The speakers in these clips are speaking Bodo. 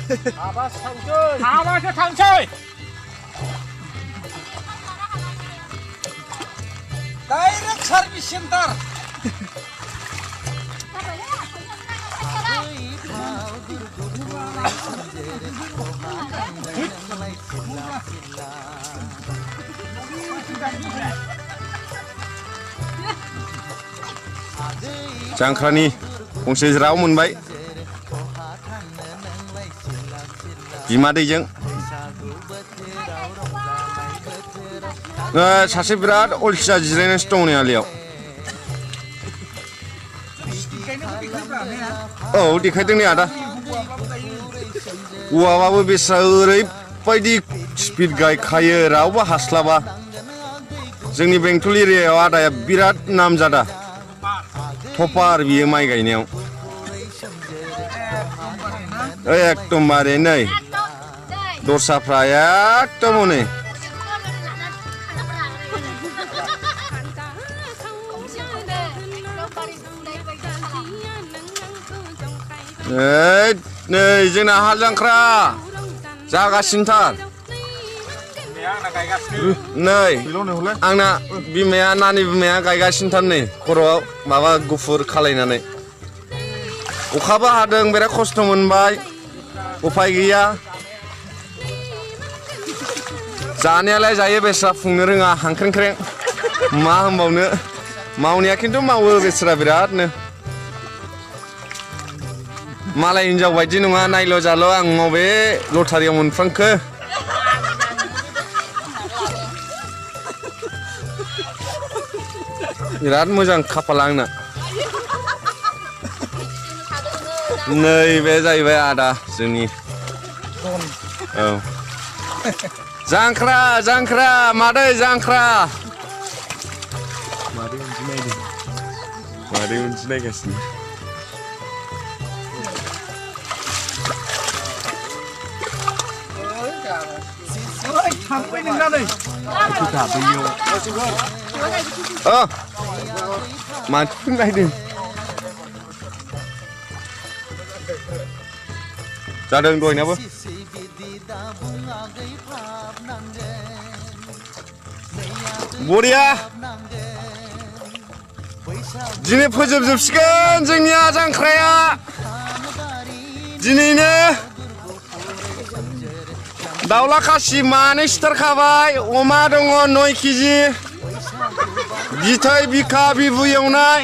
Abasnya थांसै Direct service center. Jangkrani gंसे ज्राव मोनबाय बिमादैजों सासे बिराद अलसिया जिरायनानैसो दं नै आलियाव औ देखायदों नै आदा औवाबाबो बेस्रा ओरैबायदि स्पिड गायखायो रावबो हास्लाबा जोंनि बेंटल एरियायाव आदाया बिराद नामजादा टपार बियो माइ गायनायाव एकदमबारे नै दस्राफ्रा एकदम हनै नै जोंना हाल जांख्रा जागासिनोथार नै आंना बिमाया नानि बिमाया गायगासिनोथार नै खर'आव माबा गुफुर खालायनानै अखाबो हादों बिराद खस्थ' मोनबाय उफाय गैया जानायालाय जायो बेस्रा फुंनो रोङा हांख्रेंख्रें मा होनबावनो मावनाया खिन्थु मावो बेस्रा बिरादनो मालाय हिनजाव बायदि नङा नायल' जाल' आं मबे लटारियाव मोनफ्रांखो बिराद मोजां खाफाल आंना नै बे जाहैबाय आदा जोंनि औ जांख्रा जांख्रा मादै जांख्रा मादै उनसुनायगासिनो मानसिफोर नायदों जादों दहायनाबो बरिया दिनै फोजोबजोबसिगोन जोंनिया जांख्राया दिनैनो दाउला खासि मानै सिथारखाबाय अमा दङ 9 केजि बिथै बिखा बिबु एवनाय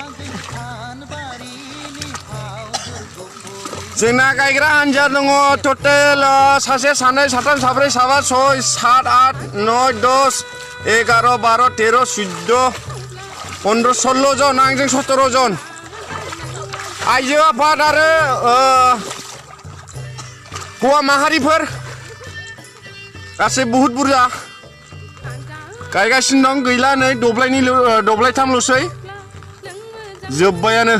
जोंना गायग्रा हानजा दङ टटेल सासे सानै साथाम साब्रै साबा 6 7 8 9 10 11 12 13 14 15 16 जन आंजों 17 जन आइजो आफाद आरो हौवा माहारिफोर गासै बहुत बुरजा गायगासिनो दं गैला नै दब्लायथामल'सै जोब्बायानो